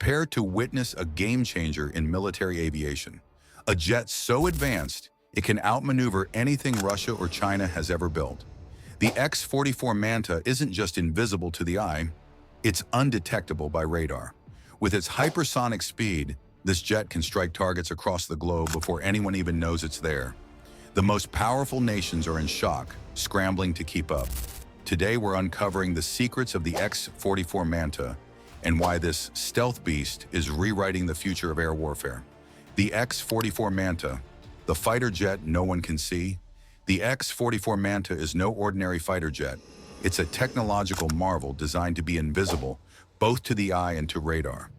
Prepare to witness a game changer in military aviation. A jet so advanced, it can outmaneuver anything Russia or China has ever built. The X-44 Manta isn't just invisible to the eye, it's undetectable by radar. With its hypersonic speed, this jet can strike targets across the globe before anyone even knows it's there. The most powerful nations are in shock, scrambling to keep up. Today we're uncovering the secrets of the X-44 Manta and why this stealth beast is rewriting the future of air warfare. The X-44 Manta, the fighter jet no one can see. The X-44 Manta is no ordinary fighter jet. It's a technological marvel designed to be invisible, both to the eye and to radar.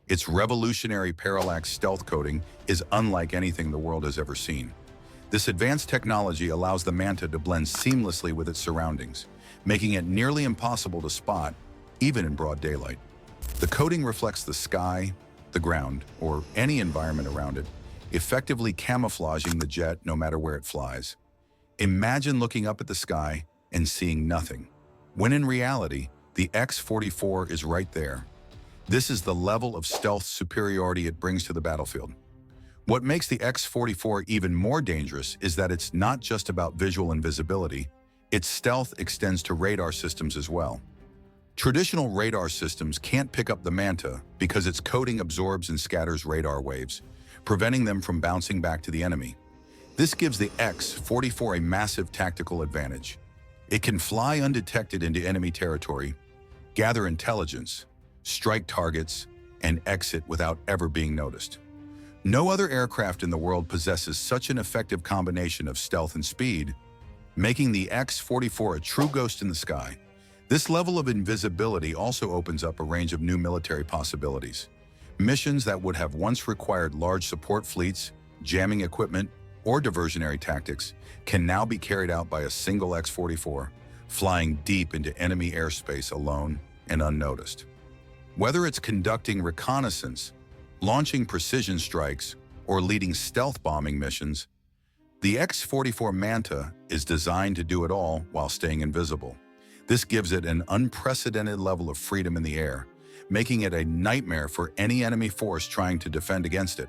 Its revolutionary parallax stealth coating is unlike anything the world has ever seen. This advanced technology allows the Manta to blend seamlessly with its surroundings, making it nearly impossible to spot, even in broad daylight. The coating reflects the sky, the ground, or any environment around it, effectively camouflaging the jet no matter where it flies. Imagine looking up at the sky and seeing nothing, when in reality, the X-44 is right there. This is the level of stealth superiority it brings to the battlefield. What makes the X-44 even more dangerous is that it's not just about visual invisibility, its stealth extends to radar systems as well. Traditional radar systems can't pick up the Manta because its coating absorbs and scatters radar waves, preventing them from bouncing back to the enemy. This gives the X-44 a massive tactical advantage. It can fly undetected into enemy territory, gather intelligence, strike targets, and exit without ever being noticed. No other aircraft in the world possesses such an effective combination of stealth and speed, making the X-44 a true ghost in the sky. This level of invisibility also opens up a range of new military possibilities. Missions that would have once required large support fleets, jamming equipment, or diversionary tactics can now be carried out by a single X-44, flying deep into enemy airspace alone and unnoticed. Whether it's conducting reconnaissance, launching precision strikes, or leading stealth bombing missions, the X-44 Manta is designed to do it all while staying invisible. This gives it an unprecedented level of freedom in the air, making it a nightmare for any enemy force trying to defend against it.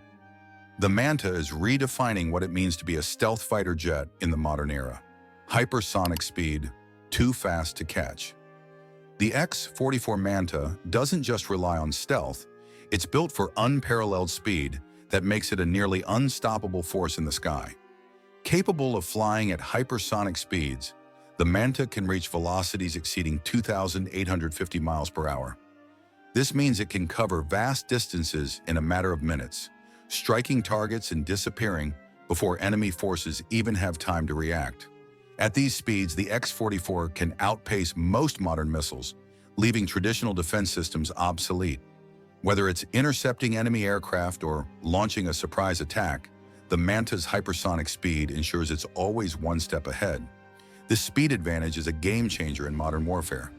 The Manta is redefining what it means to be a stealth fighter jet in the modern era. Hypersonic speed, too fast to catch. The X-44 Manta doesn't just rely on stealth, it's built for unparalleled speed that makes it a nearly unstoppable force in the sky. Capable of flying at hypersonic speeds, the Manta can reach velocities exceeding 2,850 miles per hour. This means it can cover vast distances in a matter of minutes, striking targets and disappearing before enemy forces even have time to react. At these speeds, the X-44 can outpace most modern missiles, leaving traditional defense systems obsolete. Whether it's intercepting enemy aircraft or launching a surprise attack, the Manta's hypersonic speed ensures it's always one step ahead. This speed advantage is a game changer in modern warfare.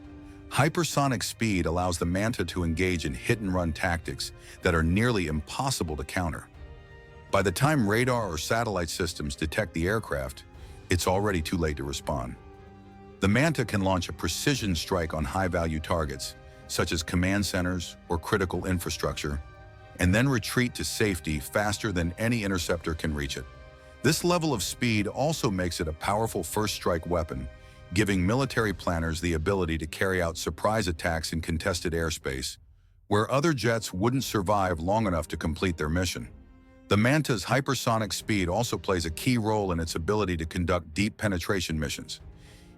Hypersonic speed allows the Manta to engage in hit-and-run tactics that are nearly impossible to counter. By the time radar or satellite systems detect the aircraft, it's already too late to respond. The Manta can launch a precision strike on high-value targets, such as command centers or critical infrastructure, and then retreat to safety faster than any interceptor can reach it. This level of speed also makes it a powerful first-strike weapon, giving military planners the ability to carry out surprise attacks in contested airspace, where other jets wouldn't survive long enough to complete their mission. The Manta's hypersonic speed also plays a key role in its ability to conduct deep penetration missions.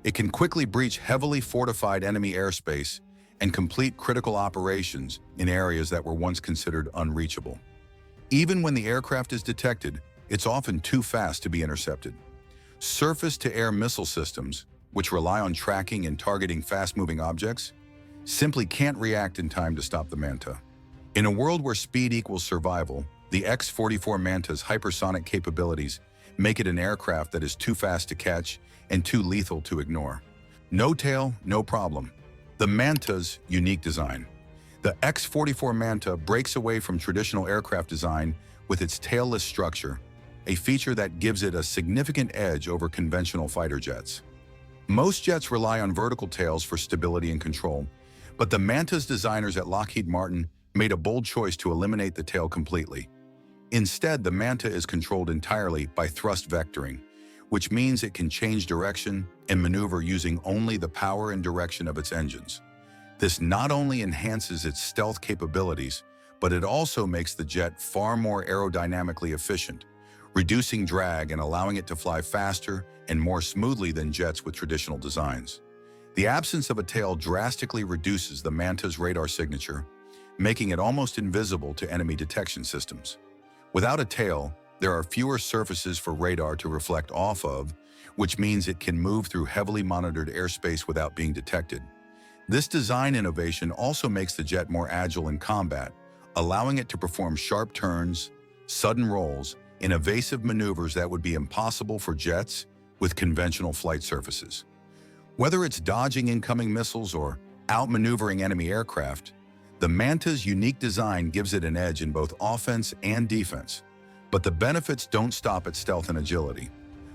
It can quickly breach heavily fortified enemy airspace and complete critical operations in areas that were once considered unreachable. Even when the aircraft is detected, it's often too fast to be intercepted. Surface-to-air missile systems, which rely on tracking and targeting fast-moving objects, simply can't react in time to stop the Manta. In a world where speed equals survival, the X-44 Manta's hypersonic capabilities make it an aircraft that is too fast to catch and too lethal to ignore. No tail, no problem. The Manta's unique design. The X-44 Manta breaks away from traditional aircraft design with its tailless structure, a feature that gives it a significant edge over conventional fighter jets. Most jets rely on vertical tails for stability and control, but the Manta's designers at Lockheed Martin made a bold choice to eliminate the tail completely. Instead, the Manta is controlled entirely by thrust vectoring, which means it can change direction and maneuver using only the power and direction of its engines. This not only enhances its stealth capabilities, but it also makes the jet far more aerodynamically efficient, reducing drag and allowing it to fly faster and more smoothly than jets with traditional designs. The absence of a tail drastically reduces the Manta's radar signature, making it almost invisible to enemy detection systems. Without a tail, there are fewer surfaces for radar to reflect off of, which means it can move through heavily monitored airspace without being detected. This design innovation also makes the jet more agile in combat, allowing it to perform sharp turns, sudden rolls, and evasive maneuvers that would be impossible for jets with conventional flight surfaces. Whether it's dodging incoming missiles or outmaneuvering enemy aircraft, the Manta's unique design gives it an edge in both offense and defense. But the benefits don't stop at stealth and agility.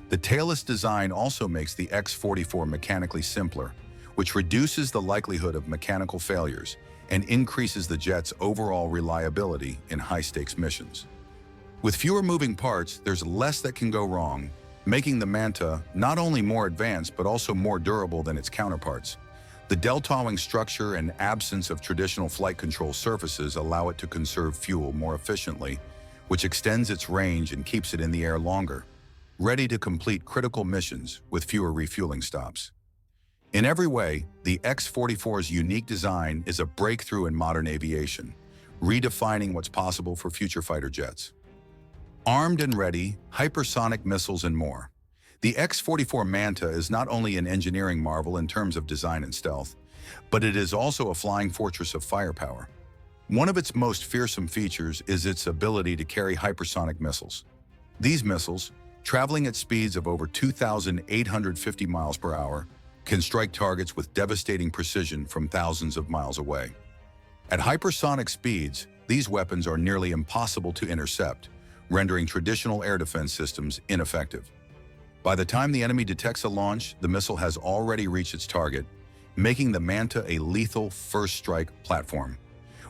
The tailless design also makes the X-44 mechanically simpler, which reduces the likelihood of mechanical failures and increases the jet's overall reliability in high-stakes missions. With fewer moving parts, there's less that can go wrong, making the Manta not only more advanced but also more durable than its counterparts. The delta-wing structure and absence of traditional flight control surfaces allow it to conserve fuel more efficiently, which extends its range and keeps it in the air longer, ready to complete critical missions with fewer refueling stops. In every way, the X-44's unique design is a breakthrough in modern aviation, redefining what's possible for future fighter jets. Armed and ready, hypersonic missiles and more. The X-44 Manta is not only an engineering marvel in terms of design and stealth, but it is also a flying fortress of firepower. One of its most fearsome features is its ability to carry hypersonic missiles. These missiles, traveling at speeds of over 2,850 miles per hour, can strike targets with devastating precision from thousands of miles away. At hypersonic speeds, these weapons are nearly impossible to intercept, rendering traditional air defense systems ineffective. By the time the enemy detects a launch, the missile has already reached its target, making the Manta a lethal first-strike platform.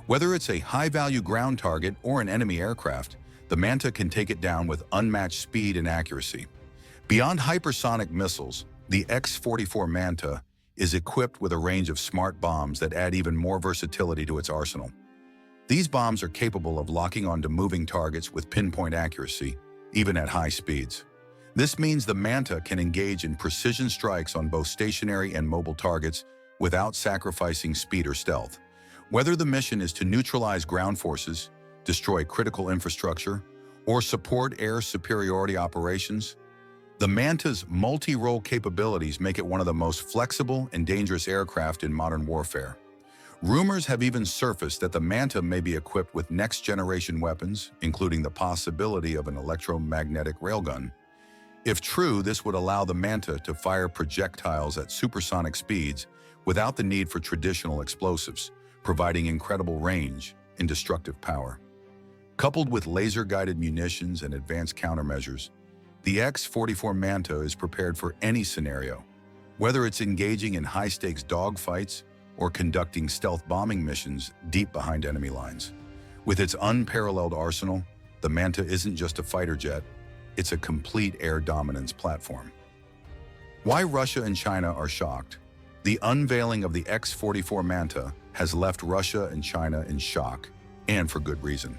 Whether it's a high-value ground target or an enemy aircraft, the Manta can take it down with unmatched speed and accuracy. Beyond hypersonic missiles, the X-44 Manta is equipped with a range of smart bombs that add even more versatility to its arsenal. These bombs are capable of locking onto moving targets with pinpoint accuracy, even at high speeds. This means the Manta can engage in precision strikes on both stationary and mobile targets without sacrificing speed or stealth. Whether the mission is to neutralize ground forces, destroy critical infrastructure, or support air superiority operations, the Manta's multi-role capabilities make it one of the most flexible and dangerous aircraft in modern warfare. Rumors have even surfaced that the Manta may be equipped with next-generation weapons, including the possibility of an electromagnetic railgun. If true, this would allow the Manta to fire projectiles at supersonic speeds without the need for traditional explosives, providing incredible range and destructive power. Coupled with laser-guided munitions and advanced countermeasures, the X-44 Manta is prepared for any scenario, whether it's engaging in high-stakes dogfights or conducting stealth bombing missions deep behind enemy lines. With its unparalleled arsenal, the Manta isn't just a fighter jet, it's a complete air dominance platform. Why Russia and China are shocked? The unveiling of the X-44 Manta has left Russia and China in shock, and for good reason.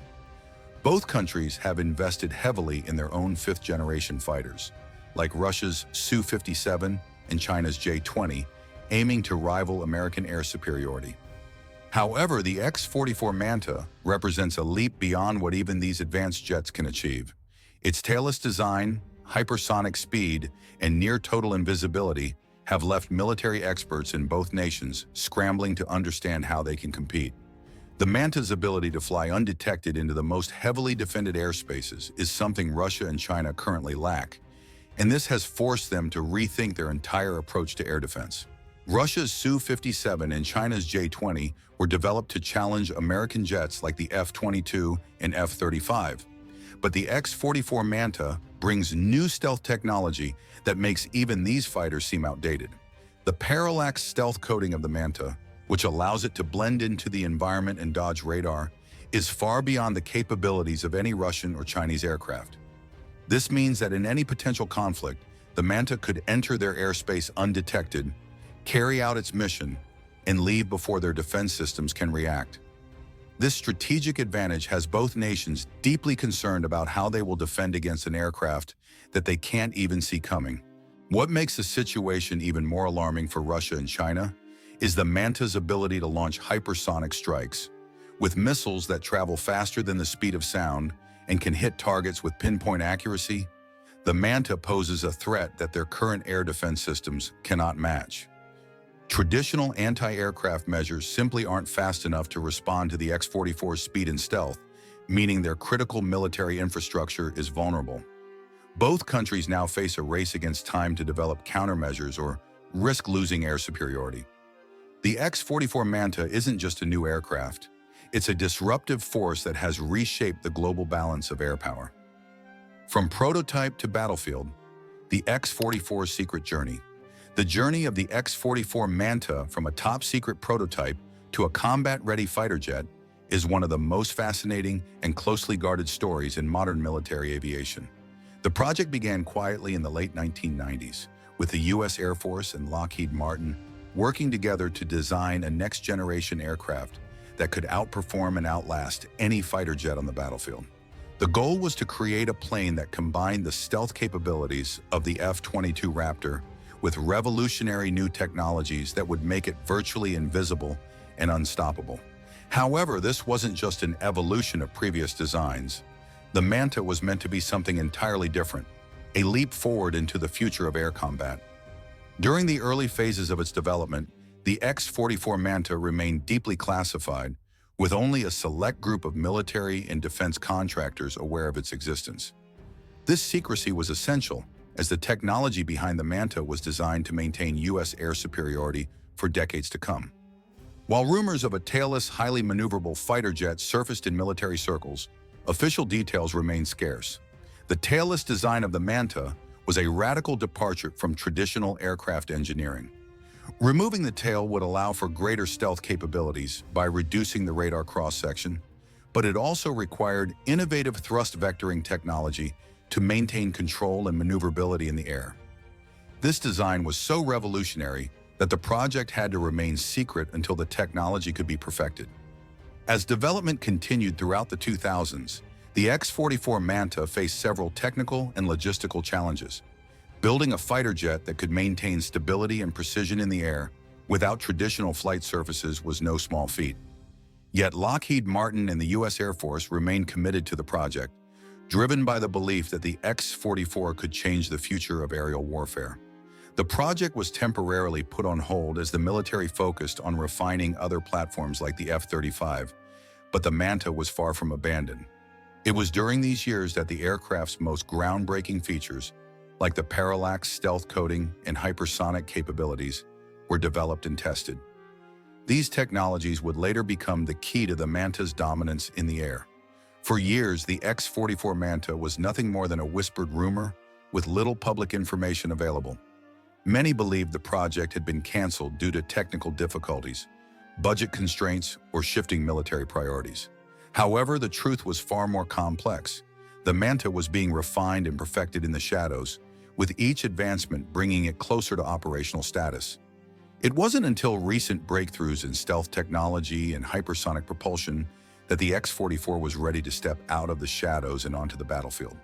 Both countries have invested heavily in their own fifth-generation fighters, like Russia's Su-57 and China's J-20, aiming to rival American air superiority. However, the X-44 Manta represents a leap beyond what even these advanced jets can achieve. Its tailless design, hypersonic speed, and near-total invisibility have left military experts in both nations scrambling to understand how they can compete. The Manta's ability to fly undetected into the most heavily defended airspaces is something Russia and China currently lack, and this has forced them to rethink their entire approach to air defense. Russia's Su-57 and China's J-20 were developed to challenge American jets like the F-22 and F-35. But the X-44 Manta brings new stealth technology that makes even these fighters seem outdated. The parallax stealth coating of the Manta, which allows it to blend into the environment and dodge radar, is far beyond the capabilities of any Russian or Chinese aircraft. This means that in any potential conflict, the Manta could enter their airspace undetected, carry out its mission, and leave before their defense systems can react. This strategic advantage has both nations deeply concerned about how they will defend against an aircraft that they can't even see coming. What makes the situation even more alarming for Russia and China is the Manta's ability to launch hypersonic strikes. With missiles that travel faster than the speed of sound and can hit targets with pinpoint accuracy, the Manta poses a threat that their current air defense systems cannot match. Traditional anti-aircraft measures simply aren't fast enough to respond to the X-44's speed and stealth, meaning their critical military infrastructure is vulnerable. Both countries now face a race against time to develop countermeasures or risk losing air superiority. The X-44 Manta isn't just a new aircraft. It's a disruptive force that has reshaped the global balance of air power. From prototype to battlefield, the X-44's secret journey. The journey of the X-44 Manta from a top-secret prototype to a combat-ready fighter jet is one of the most fascinating and closely guarded stories in modern military aviation. The project began quietly in the late 1990s, with the U.S. Air Force and Lockheed Martin working together to design a next-generation aircraft that could outperform and outlast any fighter jet on the battlefield. The goal was to create a plane that combined the stealth capabilities of the F-22 Raptor with revolutionary new technologies that would make it virtually invisible and unstoppable. However, this wasn't just an evolution of previous designs. The Manta was meant to be something entirely different, a leap forward into the future of air combat. During the early phases of its development, the X-44 Manta remained deeply classified, with only a select group of military and defense contractors aware of its existence. This secrecy was essential, as the technology behind the Manta was designed to maintain U.S. air superiority for decades to come. While rumors of a tailless, highly maneuverable fighter jet surfaced in military circles, official details remained scarce. The tailless design of the Manta was a radical departure from traditional aircraft engineering. Removing the tail would allow for greater stealth capabilities by reducing the radar cross-section, but it also required innovative thrust vectoring technology to maintain control and maneuverability in the air. This design was so revolutionary that the project had to remain secret until the technology could be perfected. As development continued throughout the 2000s, the X-44 Manta faced several technical and logistical challenges. Building a fighter jet that could maintain stability and precision in the air without traditional flight surfaces was no small feat. Yet Lockheed Martin and the U.S. Air Force remained committed to the project, driven by the belief that the X-44 could change the future of aerial warfare. The project was temporarily put on hold as the military focused on refining other platforms like the F-35, but the Manta was far from abandoned. It was during these years that the aircraft's most groundbreaking features, like the parallax stealth coating and hypersonic capabilities, were developed and tested. These technologies would later become the key to the Manta's dominance in the air. For years, the X-44 Manta was nothing more than a whispered rumor with little public information available. Many believed the project had been canceled due to technical difficulties, budget constraints, or shifting military priorities. However, the truth was far more complex. The Manta was being refined and perfected in the shadows, with each advancement bringing it closer to operational status. It wasn't until recent breakthroughs in stealth technology and hypersonic propulsion that the X-44 was ready to step out of the shadows and onto the battlefield.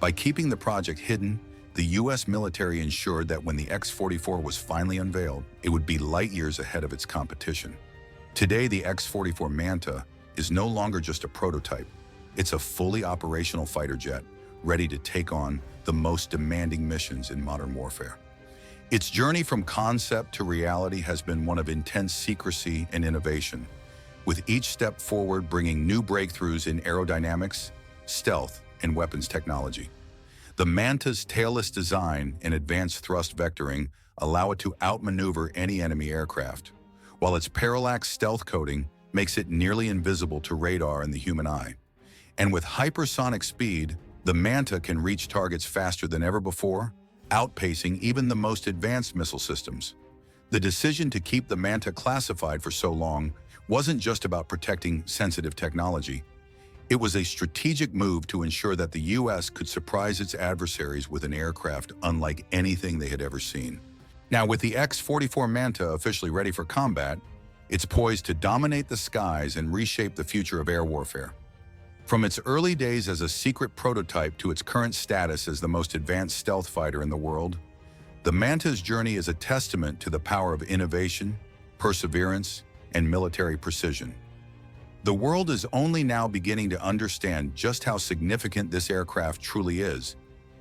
By keeping the project hidden, the U.S. military ensured that when the X-44 was finally unveiled, it would be light years ahead of its competition. Today, the X-44 Manta is no longer just a prototype. It's a fully operational fighter jet, ready to take on the most demanding missions in modern warfare. Its journey from concept to reality has been one of intense secrecy and innovation, with each step forward bringing new breakthroughs in aerodynamics, stealth, and weapons technology. The Manta's tailless design and advanced thrust vectoring allow it to outmaneuver any enemy aircraft, while its parallax stealth coating makes it nearly invisible to radar and the human eye. And with hypersonic speed, the Manta can reach targets faster than ever before, outpacing even the most advanced missile systems. The decision to keep the Manta classified for so long wasn't just about protecting sensitive technology. It was a strategic move to ensure that the U.S. could surprise its adversaries with an aircraft unlike anything they had ever seen. Now, with the X-44 Manta officially ready for combat, it's poised to dominate the skies and reshape the future of air warfare. From its early days as a secret prototype to its current status as the most advanced stealth fighter in the world, the Manta's journey is a testament to the power of innovation, perseverance, and military precision. The world is only now beginning to understand just how significant this aircraft truly is,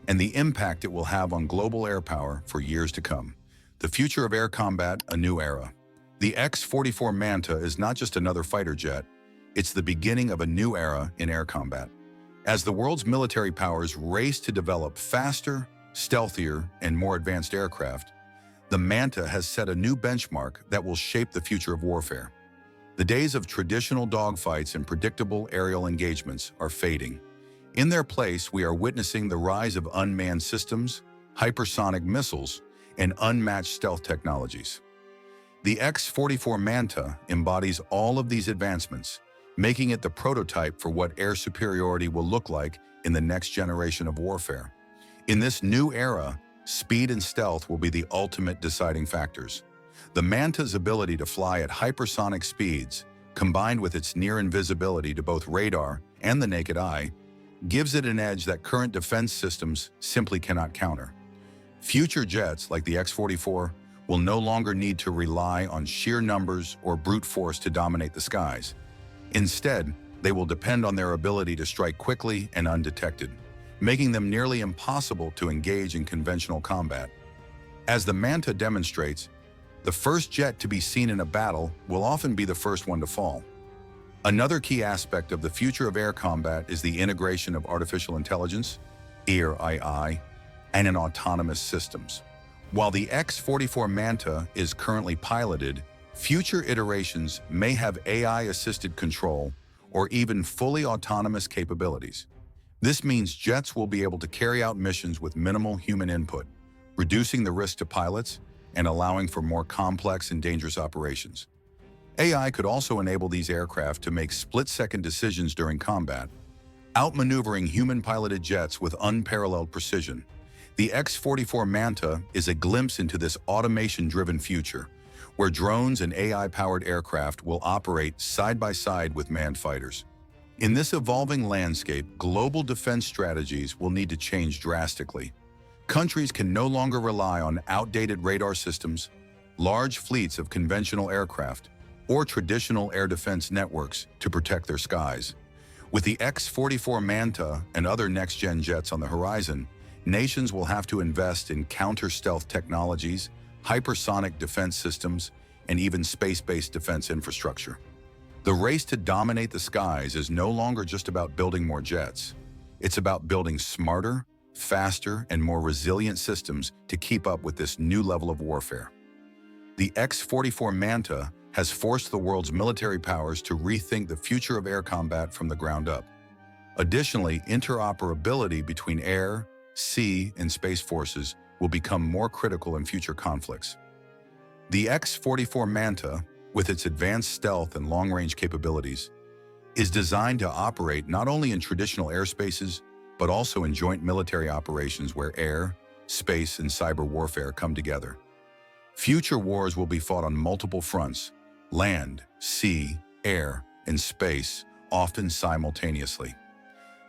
and the impact it will have on global air power for years to come. The future of air combat, a new era. The X-44 Manta is not just another fighter jet, it's the beginning of a new era in air combat. As the world's military powers race to develop faster, stealthier, and more advanced aircraft, the Manta has set a new benchmark that will shape the future of warfare. The days of traditional dogfights and predictable aerial engagements are fading. In their place, we are witnessing the rise of unmanned systems, hypersonic missiles, and unmatched stealth technologies. The X-44 Manta embodies all of these advancements, making it the prototype for what air superiority will look like in the next generation of warfare. In this new era, speed and stealth will be the ultimate deciding factors. The Manta's ability to fly at hypersonic speeds, combined with its near invisibility to both radar and the naked eye, gives it an edge that current defense systems simply cannot counter. Future jets like the X-44 will no longer need to rely on sheer numbers or brute force to dominate the skies. Instead, they will depend on their ability to strike quickly and undetected, making them nearly impossible to engage in conventional combat. As the Manta demonstrates, the first jet to be seen in a battle will often be the first one to fall. Another key aspect of the future of air combat is the integration of artificial intelligence, AI, and in autonomous systems. While the X-44 Manta is currently piloted, future iterations may have AI-assisted control or even fully autonomous capabilities. This means jets will be able to carry out missions with minimal human input, reducing the risk to pilots and allowing for more complex and dangerous operations. AI could also enable these aircraft to make split-second decisions during combat, outmaneuvering human-piloted jets with unparalleled precision. The X-44 Manta is a glimpse into this automation-driven future, where drones and AI-powered aircraft will operate side by side with manned fighters. In this evolving landscape, global defense strategies will need to change drastically. Countries can no longer rely on outdated radar systems, large fleets of conventional aircraft, or traditional air defense networks to protect their skies. With the X-44 Manta and other next-gen jets on the horizon, nations will have to invest in counter-stealth technologies, hypersonic defense systems, and even space-based defense infrastructure. The race to dominate the skies is no longer just about building more jets. It's about building smarter, faster, and more resilient systems to keep up with this new level of warfare. The X-44 Manta has forced the world's military powers to rethink the future of air combat from the ground up. Additionally, interoperability between air, sea, and space forces will become more critical in future conflicts. The X-44 Manta, with its advanced stealth and long-range capabilities, is designed to operate not only in traditional airspaces, but also in joint military operations where air, space, and cyber warfare come together. Future wars will be fought on multiple fronts: land, sea, air, and space, often simultaneously.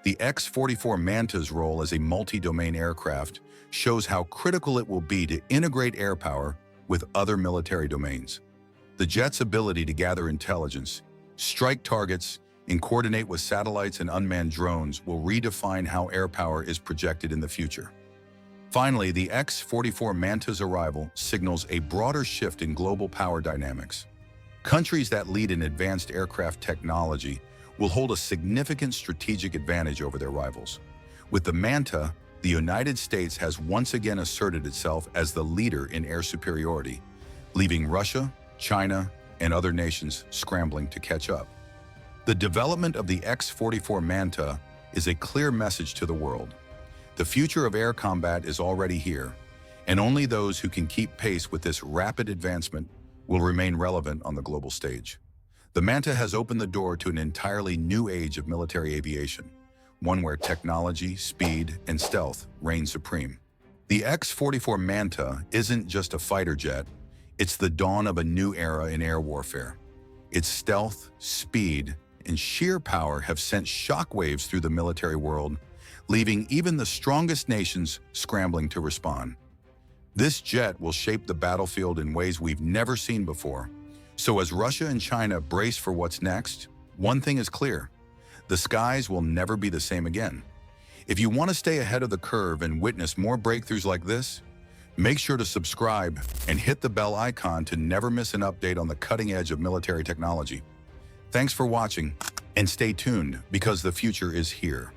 The X-44 Manta's role as a multi-domain aircraft shows how critical it will be to integrate air power with other military domains. The jet's ability to gather intelligence, strike targets, and coordinate with satellites and unmanned drones will redefine how air power is projected in the future. Finally, the X-44 Manta's arrival signals a broader shift in global power dynamics. Countries that lead in advanced aircraft technology will hold a significant strategic advantage over their rivals. With the Manta, the United States has once again asserted itself as the leader in air superiority, leaving Russia, China, and other nations scrambling to catch up. The development of the X-44 Manta is a clear message to the world. The future of air combat is already here, and only those who can keep pace with this rapid advancement will remain relevant on the global stage. The Manta has opened the door to an entirely new age of military aviation, one where technology, speed, and stealth reign supreme. The X-44 Manta isn't just a fighter jet, it's the dawn of a new era in air warfare. Its stealth, speed, and sheer power have sent shockwaves through the military world, leaving even the strongest nations scrambling to respond. This jet will shape the battlefield in ways we've never seen before. So as Russia and China brace for what's next, one thing is clear: the skies will never be the same again. If you want to stay ahead of the curve and witness more breakthroughs like this, make sure to subscribe and hit the bell icon to never miss an update on the cutting edge of military technology. Thanks for watching, and stay tuned because the future is here.